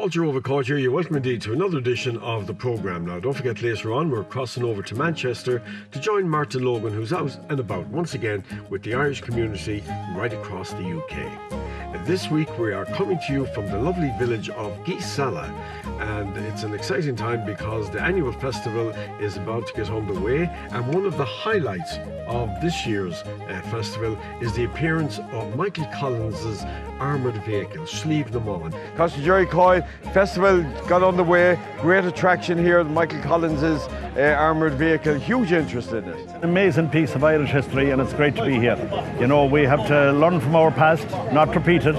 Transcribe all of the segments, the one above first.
Paul Jerova Court here. You're welcome indeed to another edition of the programme. Now, don't forget later on we're crossing over to Manchester to join Martin Logan, who's out and about once again with the Irish community right across the UK. This week we are coming to you from the lovely village of Geesala, and it's an exciting time because the annual festival is about to get underway, and one of the highlights of this year's festival is the appearance of Michael Collins's armoured vehicle, Slieve na Mán. Costa Jerry Coyle Festival got underway, great attraction here, Michael Collins's armoured vehicle, huge interest in it. An amazing piece of Irish history, and it's great to be here. You know, we have to learn from our past, not repeat it,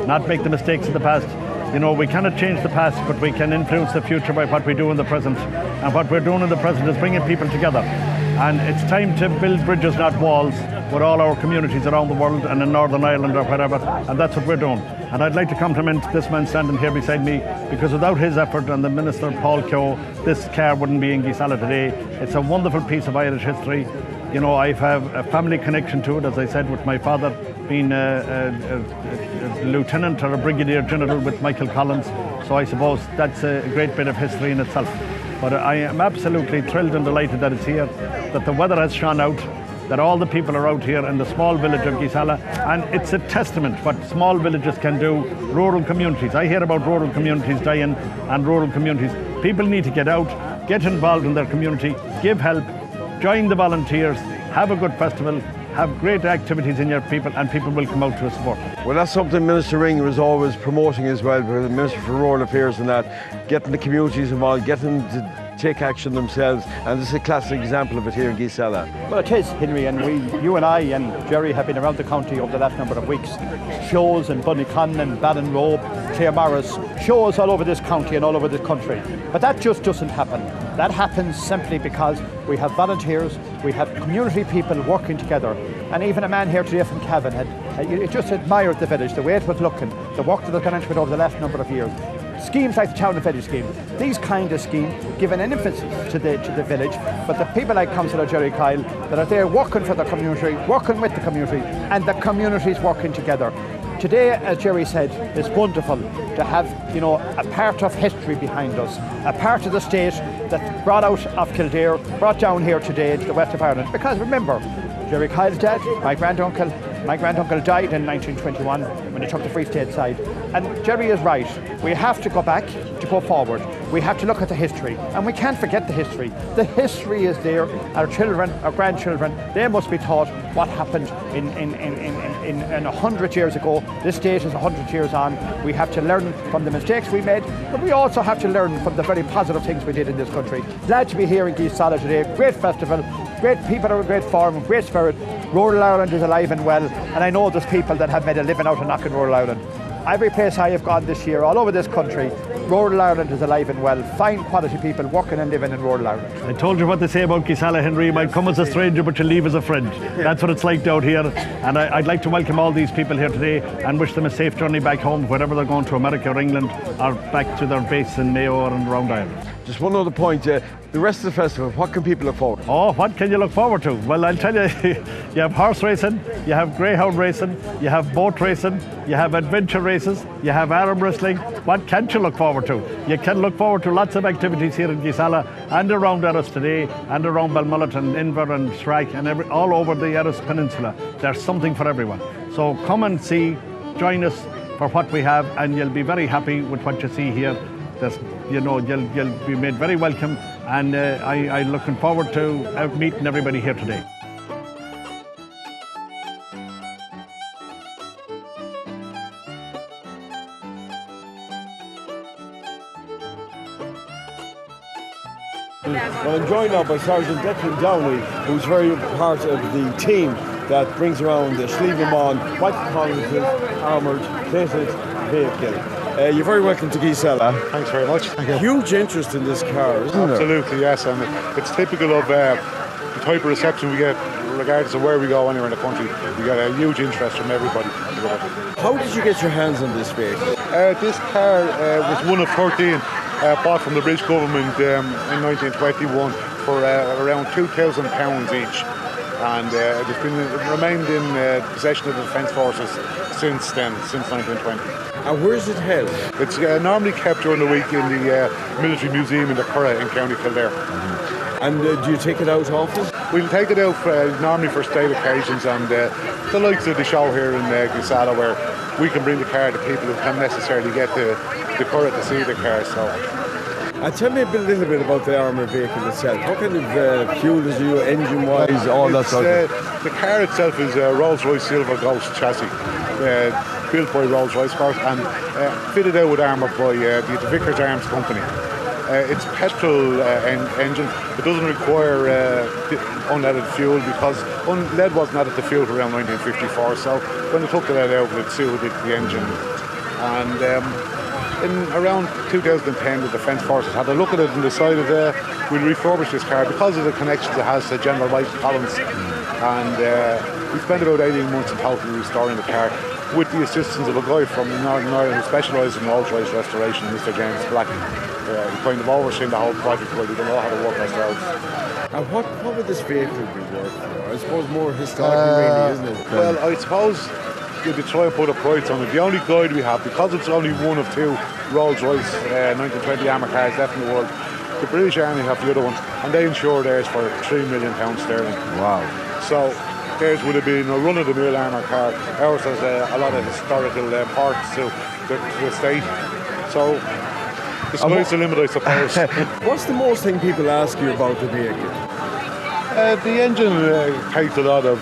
not make the mistakes of the past. You know, we cannot change the past, but we can influence the future by what we do in the present. And what we're doing in the present is bringing people together. And it's time to build bridges, not walls, with all our communities around the world and in Northern Ireland or wherever. And that's what we're doing. And I'd like to compliment this man standing here beside me, because without his effort and the Minister Paul Keogh, this car wouldn't be in Geesala today. It's a wonderful piece of Irish history. You know, I have a family connection to it, as I said, with my father being a lieutenant or a brigadier general with Michael Collins. So I suppose that's a great bit of history in itself. But I am absolutely thrilled and delighted that it's here, that the weather has shone out, that all the people are out here in the small village of Geesala, and it's a testament what small villages can do, rural communities. I hear about rural communities dying and rural communities. People need to get out, get involved in their community, give help, join the volunteers, have a good festival, have great activities in your people, and people will come out to support. Well, that's something Minister Ringer is always promoting as well, the Minister for Rural Affairs and that, getting the communities involved, getting them to take action themselves, and this is a classic example of it here in Geesala. Well, it is, Henry, and you and I and Jerry have been around the county over the last number of weeks. Shows in Bunnycon and Ballinrobe, Claremorris, shows all over this county and all over this country. But that just doesn't happen. That happens simply because we have volunteers, we have community people working together. And even a man here today from Cavan it just admired the village, the way it was looking, the work that has gone into it over the last number of years. Schemes like the Town and Village scheme, these kind of schemes give an emphasis to the village, but the people like Councillor Jerry Kyle that are there working for the community, working with the community, and the communities working together. Today, as Jerry said, it's wonderful to have, you know, a part of history behind us, a part of the state that brought out of Kildare, brought down here today to the west of Ireland. Because remember, Jerry Kyle's dad, my granduncle died in 1921 when he took the Free State side. And Jerry is right. We have to go back to go forward. We have to look at the history, and we can't forget the history. The history is there. Our children, our grandchildren, they must be taught what happened in 100 years ago. This state is 100 years on. We have to learn from the mistakes we made, but we also have to learn from the very positive things we did in this country. Glad to be here in Geesala today. Great festival. Great people are in great form and great spirit. Rural Ireland is alive and well, and I know there's people that have made a living out of knocking rural Ireland. Every place I have gone this year, all over this country, rural Ireland is alive and well. Fine quality people working and living in rural Ireland. I told you what they say about Geesala, Henry. You might come as a stranger, but you leave as a friend. That's what it's like out here. And I'd like to welcome all these people here today and wish them a safe journey back home, wherever they're going, to America or England, or back to their base in Mayo or around Ireland. Just one other point, the rest of the festival, what can people look forward to? Oh, what can you look forward to? Well, I'll tell you, you have horse racing, you have greyhound racing, you have boat racing, you have adventure races, you have arm wrestling. What can't you look forward to? You can look forward to lots of activities here in Geesala and around Erris today, and around Balmullet and Inver and Shrike and all over the Erris Peninsula. There's something for everyone. So come and see, join us for what we have, and you'll be very happy with what you see here. You know, you'll be made very welcome, and I'm looking forward to meeting everybody here today. Well, I'm joined now by Sergeant Declan Downey, who's very part of the team that brings around the Slieve na Mán, Michael Collins's armoured plated vehicle. You're very welcome to Geesala. Thanks very much. Huge interest in this car, isn't there? Absolutely, yes, and it's typical of the type of reception we get, regardless of where we go anywhere in the country. We get a huge interest from everybody. How did you get your hands on this vehicle? This car was one of 13 bought from the British government in 1921 for around £2,000 each. and it has remained in possession of the Defence Forces since then, since 1920. And where's it held? It's normally kept during the week in the Military Museum in the Curragh in County Kildare. And do you take it out often? We'll take it out normally for state occasions, and the likes of the show here in Geesala, where we can bring the car to people who can't necessarily get the Curragh to see the car. So, tell me a little bit about the armoured vehicle itself. What kind of fuel does it use, engine-wise, all that sort of thing? The car itself is a Rolls-Royce Silver Ghost chassis, built by Rolls-Royce, of course, and fitted out with armour by the Vickers Arms Company. It's petrol engine. It doesn't require unleaded fuel because lead wasn't added to fuel around 1954. So when they took the lead out, it suited the engine. And in around 2010, the Defence Forces had a look at it and decided we'll refurbish this car because of the connections it has to General Mike Collins. And we spent about 18 months in total restoring the car, with the assistance of a guy from Northern Ireland who specialises in Rolls-Royce restoration, Mr. James Black. We kind of overseen the whole project, but we don't know how to work ourselves. And what would this vehicle be worth for? I suppose more historically, really, isn't it? Well, I suppose if you try and put a price on it, the only guide we have, because it's only one of two Rolls-Royce 1920 armour cars left in the world, the British Army have the other ones, and they insure theirs for £3 million sterling. Wow. So theirs would have been a run-of-the-mill armour car. Ours has a lot of historical parts to the estate. So the sky's the limit, I suppose. What's the most thing people ask you about the vehicle? The engine takes a lot of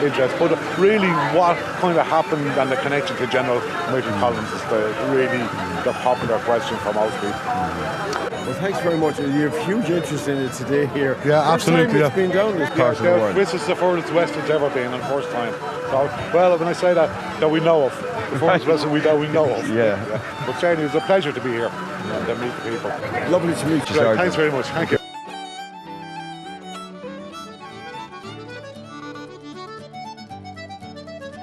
interest, but really what kind of happened and the connection to General Michael Collins is the popular question for most people. Well, thanks very much. You have huge interest in it today here. Yeah, first absolutely. Time it's been down this part of the world. This is the furthest west it's ever been, and first time. So, well, when I say that we know of, the furthest west we know of. Yeah. But certainly it's a pleasure to be here and to meet the people. Lovely to meet you, Right, Sergeant. thanks very much. Thank you.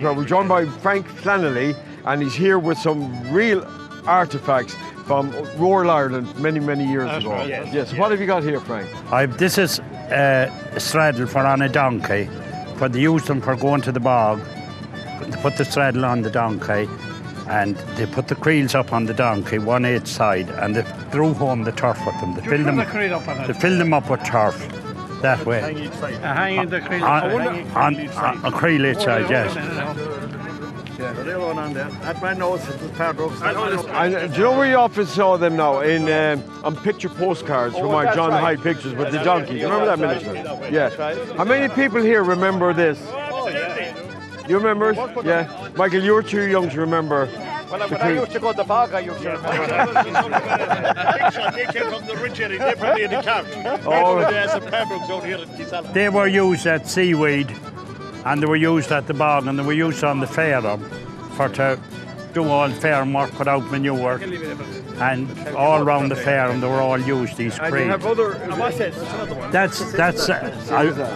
Well, we're joined by Frank Flannelly, and he's here with some real artefacts from rural Ireland many, many years ago. Right, Yes. What have you got here, Frank? This is a straddle for on a donkey, for they use them for going to the bog. They put the straddle on the donkey, and they put the creels up on the donkey, one each side, and they threw home the turf with them. They filled them up with turf that way. Hanging the creel On a creel each side, yes. Yeah, the other one on there. That man knows it's Pembroke's. And do you know where you often saw them now? On picture postcards from my that's John right. Hyde pictures with the donkey. Do you remember that, Minister? Yeah. How many people here remember this? You remember it? Yeah. Michael, you're too young to remember. Well, when I used to go to the bog, I used to remember. They came from the ridge area, they're probably in the count. There's some Pembrokes out here in Geesala. They were used at seaweed, and they were used at the bog, and they were used on the farm to do all farm work without manure. And all around the farm, they were all used, these And you crates. have other...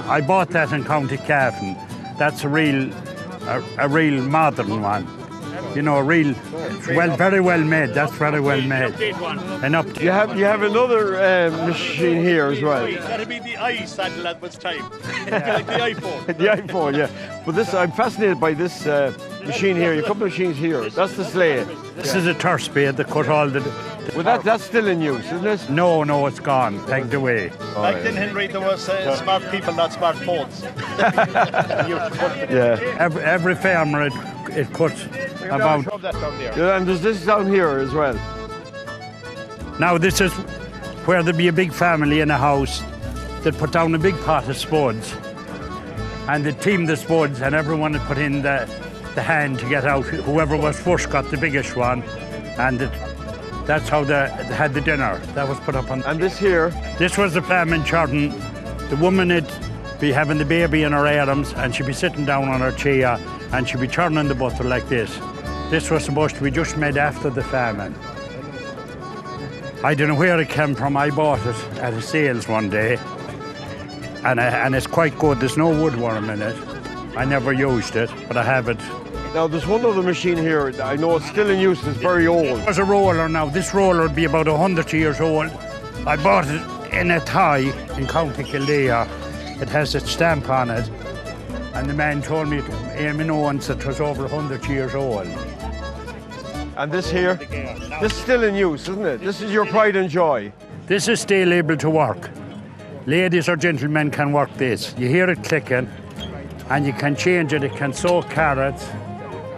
I bought that in County Cavan. That's a real modern one. You know, very well made. That's very well made. And up You have another machine here as well. That'd be the eye saddle at this time. Like the iPhone. The iPhone, yeah. But this, I'm fascinated by this machine here. A couple of machines here. That's the sleigh. This is a turf spade that cut all the... Well, that's still in use, isn't it? No, it's gone, pegged away. Back then, Henry, there was smart people, not smart phones. Yeah. Every farmer, it cuts about... Yeah, and there's this down here as well. Now, this is where there'd be a big family in a house. They'd put down a big pot of spuds, and they'd team the spuds, and everyone would put in the hand to get out. Whoever was first got the biggest one, and that's how they had the dinner. That was put up on. And this here? This was the farm in Churton. The woman would be having the baby in her arms, and she'd be sitting down on her chair, and she'd be turning the butter like this. This was supposed to be just made after the famine. I don't know where it came from. I bought it at a sales one day, and it's quite good. There's no woodworm in it. I never used it, but I have it. Now, there's one other machine here. I know it's still in use. It's very old. It was a roller now. This roller would be about 100 years old. I bought it in a tie in County Kildare, It has its stamp on it. And the man told me, Eamon Owens, that it was over 100 years old. And this here, this is still in use, isn't it? This is your pride and joy. This is still able to work. Ladies or gentlemen can work this. You hear it clicking, and you can change it. It can sow carrots,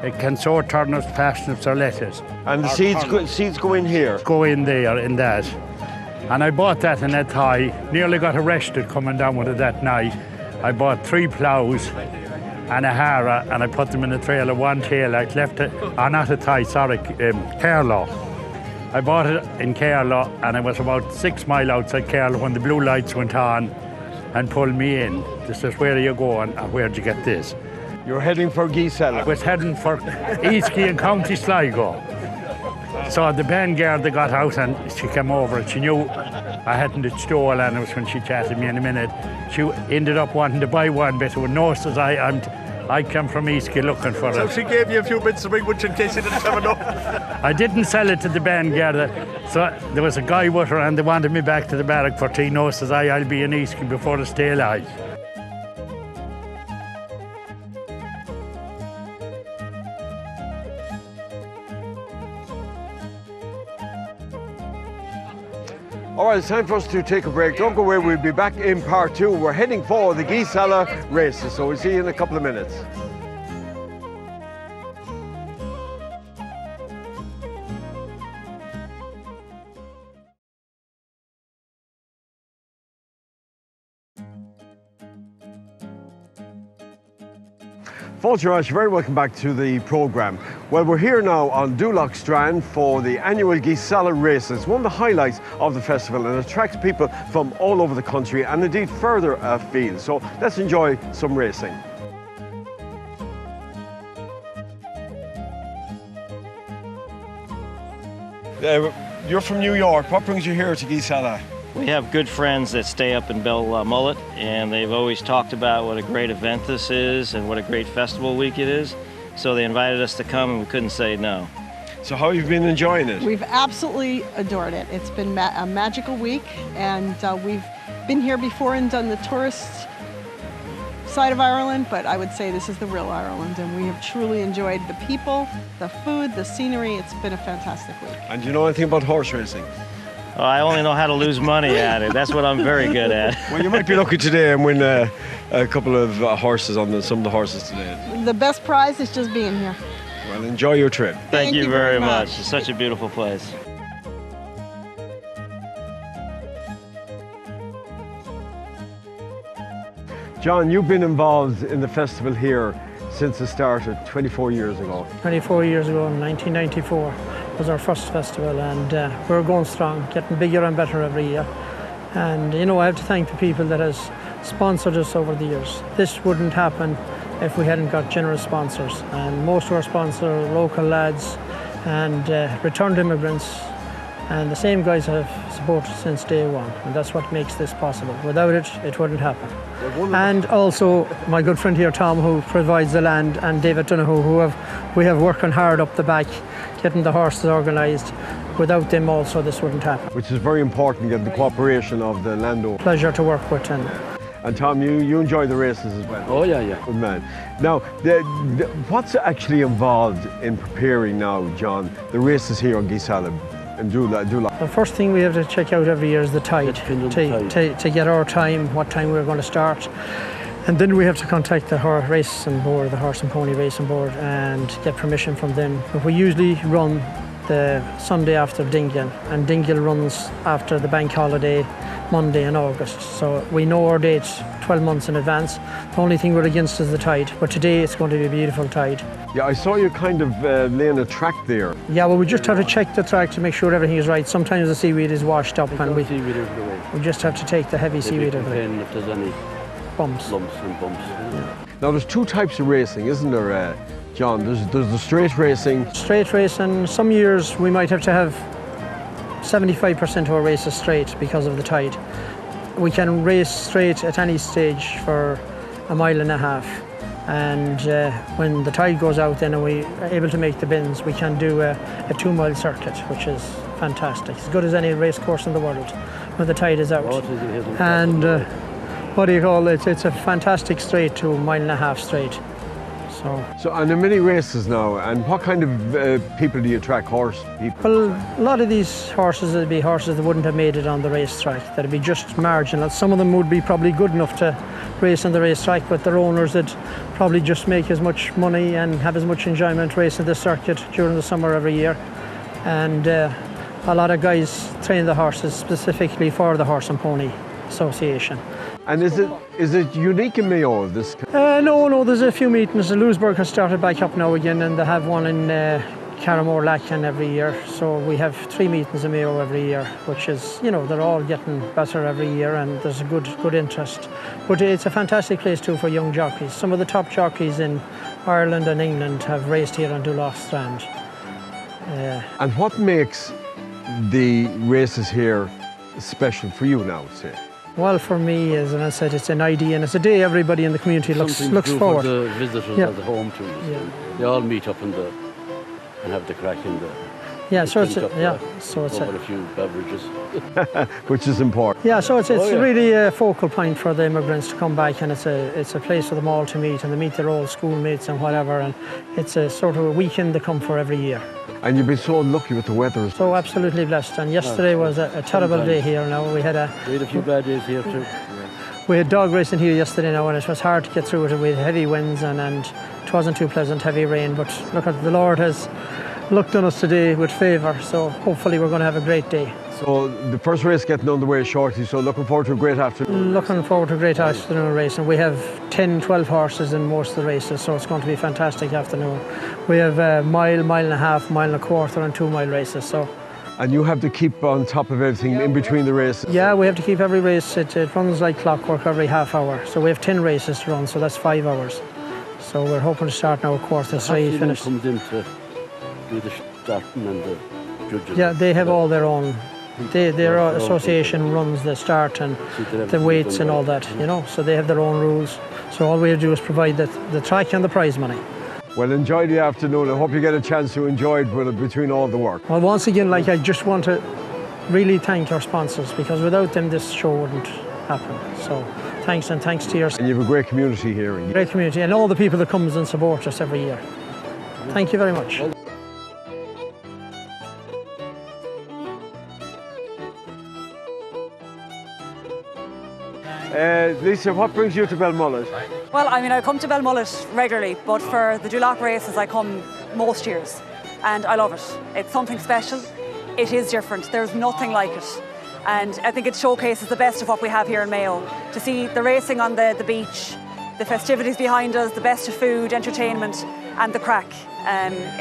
it can sow turnips, parsnips, or lettuce. And the seeds go in here? Go in there, in that. And I bought that in that high. Nearly got arrested coming down with it that night. I bought 3 ploughs and a harrow, and I put them in a trailer, one tail. I left it, not a tie, sorry, Carlow. I bought it in Carlow, and I was about 6 miles outside Carlow when the blue lights went on and pulled me in. This is where are you going, and where'd you get this? You're heading for Geesala. I was heading for Eastkey in County Sligo. So the vanguard, they got out and she came over and she knew I hadn't it stolen, and it was when she chatted me in a minute. She ended up wanting to buy one, but with no says I come from Eastkey looking for it. So she gave you a few bits of ring, in case you didn't have enough. I didn't sell it to the vanguard. So there was a guy with her and they wanted me back to the barrack for tea. No says I'll be in Eastkey before the stay alive. All right, it's time for us to take a break. Don't go away, we'll be back in part 2. We're heading for the Geesala races, so we'll see you in a couple of minutes. Fulcher, you're very welcome back to the programme. Well, we're here now on Dulac Strand for the annual Geesala races, one of the highlights of the festival, and attracts people from all over the country and indeed further afield. So let's enjoy some racing. You're from New York. What brings you here to Geesala? We have good friends that stay up in Belmullet, and they've always talked about what a great event this is and what a great festival week it is. So they invited us to come, and we couldn't say no. So how have you been enjoying it? We've absolutely adored it. It's been a magical week, and we've been here before and done the tourist side of Ireland, but I would say this is the real Ireland, and we have truly enjoyed the people, the food, the scenery. It's been a fantastic week. And do you know anything about horse racing? Oh, I only know how to lose money at it. That's what I'm very good at. Well, you might be lucky today and win a couple of horses on some of the horses today. The best prize is just being here. Well, enjoy your trip. Thank you very much. It's such a beautiful place. John, you've been involved in the festival here since it started 24 years ago. 24 years ago in 1994 was our first festival, and we're going strong, getting bigger and better every year. And you know, I have to thank the people that has sponsored us over the years. This wouldn't happen if we hadn't got generous sponsors, and most of our sponsors are local lads and returned immigrants, and the same guys have supported since day one, and that's what makes this possible. Without it, it wouldn't happen. And also my good friend here, Tom, who provides the land, and David Donoghue, we have working hard up the back, getting the horses organised. Without them also, this wouldn't happen. Which is very important, getting the cooperation of the landowner. Pleasure to work with. And Tom, you enjoy the races as well? Oh yeah. Good man. Now, what's actually involved in preparing now, John, the races here on Geesala and Dulac? The first thing we have to check out every year is the tide, to get our time, what time we're going to start. And then we have to contact the racing board, the horse and pony racing board, and get permission from them. But we usually run the Sunday after Dingle, and Dingle runs after the bank holiday Monday in August. So we know our dates 12 months in advance. The only thing we're against is the tide, but today it's going to be a beautiful tide. Yeah, I saw you kind of laying a track there. Yeah, well, we just have to check the track to make sure everything is right. Sometimes the seaweed is washed up, and we just have to take the heavy seaweed out of it. If there's any lumps and bumps. Yeah. Now there's two types of racing, isn't there, John? There's the straight racing. Straight racing, some years we might have to have 75% of our races straight because of the tide. We can race straight at any stage for 1.5 miles. And when the tide goes out, then we're able to make the bends. We can do a 2-mile circuit, which is fantastic. As good as any race course in the world when the tide is out. And what do you call it? It's a fantastic straight to 1.5 mile straight. So and there are many races now, and what kind of people do you attract? Horse people? Well, a lot of these horses would be horses that wouldn't have made it on the racetrack. That'd be just marginal. Some of them would be probably good enough to race on the racetrack, but their owners would probably just make as much money and have as much enjoyment racing the circuit during the summer every year. And a lot of guys train the horses specifically for the Horse and Pony Association. And is it unique in Mayo? This? No. There's a few meetings. Lewisburg has started back up now again, and they have one in Carramore Lacan every year. So we have 3 meetings in Mayo every year, which is, they're all getting better every year, and there's a good interest. But it's a fantastic place too for young jockeys. Some of the top jockeys in Ireland and England have raced here on Dulac Strand. And what makes the races here special for you now, say? Well, for me, as I said, it's an idea, and it's a day everybody in the community looks forward. For the visitors at the home too. Yeah. They all meet up and have the crack in the. Yeah, so it's over a few beverages, which is important. Yeah, so it's really a focal point for the immigrants to come back, and it's a place for them all to meet, and they meet their old schoolmates and whatever, and it's a sort of a weekend they come for every year. And you've been so lucky with the weather. So absolutely blessed. And yesterday was a terrible day here. Now we had a few bad days here too. We had dog racing here yesterday now, and it was hard to get through it. We had heavy winds and it wasn't too pleasant, heavy rain. But look, at the Lord has looked on us today with favour. So hopefully we're going to have a great day. So the first race getting underway shortly, so looking forward to a great afternoon. Looking forward to a great afternoon race, and we have 10, 12 horses in most of the races, so it's going to be a fantastic afternoon. We have a mile, 1.5 miles, 1.25 miles and 2 mile races. So. And you have to keep on top of everything in between the races? Yeah, we have to keep every race, it runs like clockwork every half hour. So we have 10 races to run, so that's 5 hours. So we're hoping to start now at 2:45, finish. Comes in to do the starting and the judges? Yeah, they have all their own. Their association runs the start and the weights and all that, so they have their own rules. So all we have to do is provide the track and the prize money. Well, enjoy the afternoon. I hope you get a chance to enjoy it between all the work. Well, once again, I just want to really thank our sponsors, because without them this show wouldn't happen. So thanks, and thanks to your... And you have a great community here. Great community, and all the people that comes and support us every year. Thank you very much. Lisa, what brings you to Belmullet? Well, I come to Belmullet regularly, but for the Dulac races I come most years, and I love it. It's something special. It is different. There's nothing like it. And I think it showcases the best of what we have here in Mayo. To see the racing on the beach, the festivities behind us, the best of food, entertainment, and the crack.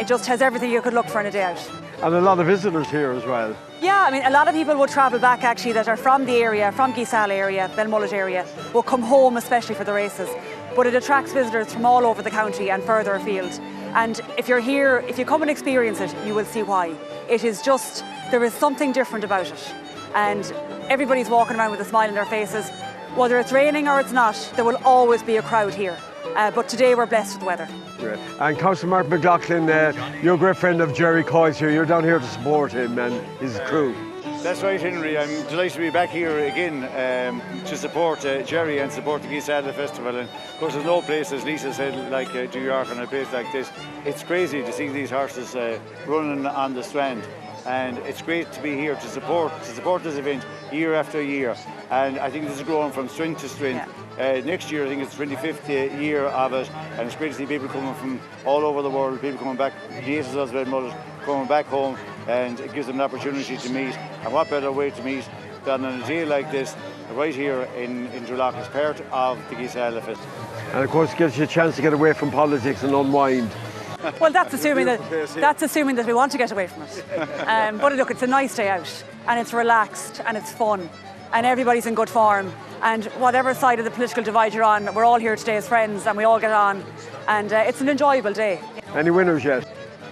It just has everything you could look for in a day out. And a lot of visitors here as well. Yeah, a lot of people would travel back actually that are from the area, from Geesala area, Belmullet area, will come home especially for the races. But it attracts visitors from all over the county and further afield. And if you're here, if you come and experience it, you will see why. It is just, there is something different about it. And everybody's walking around with a smile on their faces. Whether it's raining or it's not, there will always be a crowd here. But today we're blessed with the weather. Great. And Councillor Mark McLaughlin, you're a great friend of Jerry Coy's here. You're down here to support him and his crew. That's right, Henry. I'm delighted to be back here again to support Jerry and support the Geesala Festival. And of course, there's no place, as Lisa said, like New York and a place like this. It's crazy to see these horses running on the Strand. And it's great to be here to support this event year after year. And I think this is growing from strength to strength. Yeah. Next year, I think it's 25th year of it, and it's great to see people coming from all over the world, people coming back, Jesus as well, coming back home, and it gives them an opportunity to meet. And what better way to meet than on a day like this, right here in Dulac, as part of the Geesala Festival. And of course, it gives you a chance to get away from politics and unwind. Well, that's assuming that we want to get away from it. But look, it's a nice day out, and it's relaxed, and it's fun, and everybody's in good form. And whatever side of the political divide you're on, we're all here today as friends, and we all get on, and it's an enjoyable day. Any winners yet?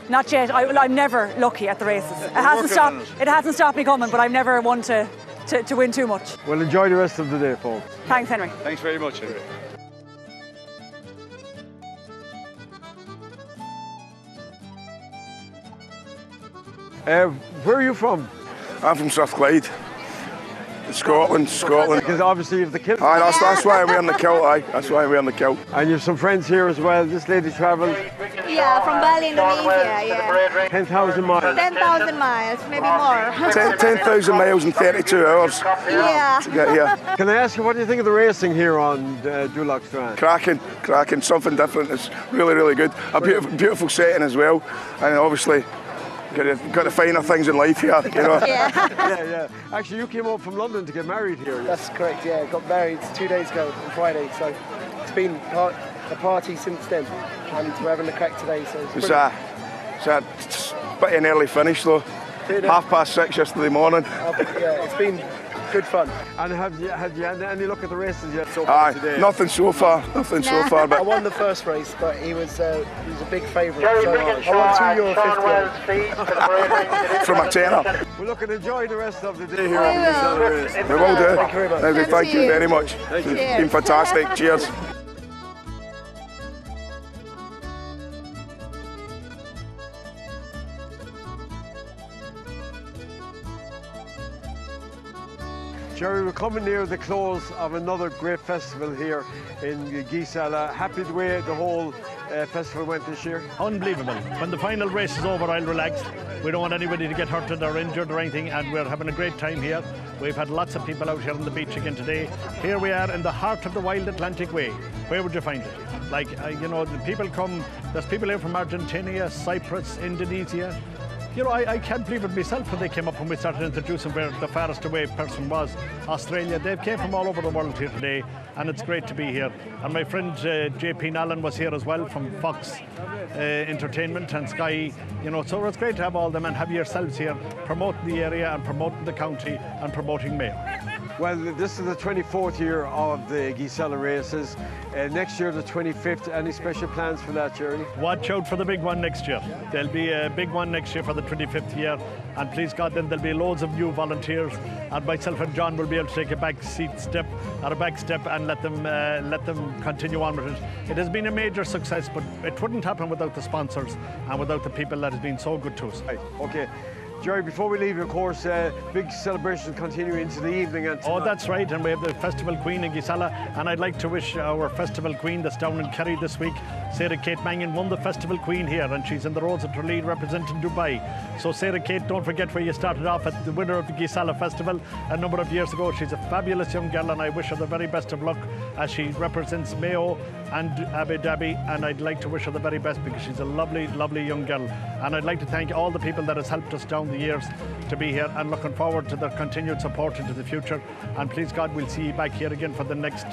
Not yet. I'm never lucky at the races. It hasn't stopped me coming, but I've never won to win too much. Well, enjoy the rest of the day, folks. Thanks, Henry. Thanks very much, Henry. Where are you from? I'm from Strathclyde. Scotland. Because obviously you have the kilt. Aye, that's why I'm wearing the kilt, aye. That's why I'm wearing the kilt. And you have some friends here as well. This lady travelled. Yeah, from Bali, Indonesia, yeah. 10,000 miles. 10,000 miles, maybe more. 10,000 miles in 32 hours Yeah. to get here. Can I ask you, what do you think of the racing here on Dulac Strand? Cracking, something different. It's really, really good. A beautiful setting as well. And obviously, got the finer things in life here, you know. Yeah. Actually, you came up from London to get married here. That's correct, yeah. Got married 2 days ago on Friday, so it's been a party since then. And we're having the crack today, so it's a bit of an early finish though. 6:30 yesterday morning. Yeah, it's been good fun. And have you had any look at the races yet so far today? Nothing so far. But I won the first race, but he was a big favourite. So I won €2.50 from a tenner. Well, look, and enjoy the rest of the day here on the Geesala race. We will do. Thank you very much. Thank you very much. It's been fantastic. Cheers. Jerry, we're coming near the close of another great festival here in Geesala. Happy the way the whole festival went this year? Unbelievable. When the final race is over, I'll relax. We don't want anybody to get hurted or injured or anything, and we're having a great time here. We've had lots of people out here on the beach again today. Here we are in the heart of the wild Atlantic Way. Where would you find it? Like, you know, the people come, there's people here from Argentina, Cyprus, Indonesia. You know, I can't believe it myself when they came up and we started introducing where the farthest away person was. Australia, they came from all over the world here today, and it's great to be here. And my friend JP Nallen was here as well from Fox Entertainment and Sky. You know, so it's great to have all them and have yourselves here promoting the area and promoting the county and promoting Mayo. Well, this is the 24th year of the Geesala races. Next year, the 25th. Any special plans for that, Jerry? Watch out for the big one next year. There'll be a big one next year for the 25th year. And please God, then there'll be loads of new volunteers. And myself and John will be able to take a back step and let them continue on with it. It has been a major success, but it wouldn't happen without the sponsors and without the people that have been so good to us. Right, okay. Jerry, before we leave, of course, big celebrations continue into the evening. And oh, that's right, and we have the Festival Queen in Geesala, and I'd like to wish our Festival Queen that's down in Kerry this week, Sarah Kate Mangan, won the Festival Queen here, and she's in the Rose of Tralee representing Dubai. So Sarah Kate, don't forget where you started off at the winner of the Geesala Festival a number of years ago. She's a fabulous young girl, and I wish her the very best of luck as she represents Mayo and Abu Dhabi, and I'd like to wish her the very best because she's a lovely, lovely young girl. And I'd like to thank all the people that has helped us down the years to be here, and looking forward to their continued support into the future. And please God, we'll see you back here again for the next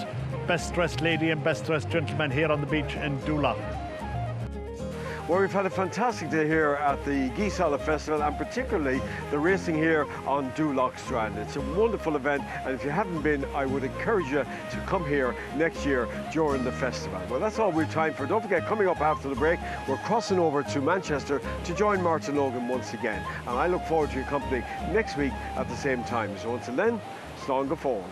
best dressed lady and best dressed gentleman here on the beach in Dula. Well, we've had a fantastic day here at the Geesala Festival, and particularly the racing here on Dulac Strand. It's a wonderful event, and if you haven't been, I would encourage you to come here next year during the festival. Well, that's all we've time for. Don't forget, coming up after the break, we're crossing over to Manchester to join Martin Logan once again. And I look forward to your company next week at the same time. So until then, slán go fóill.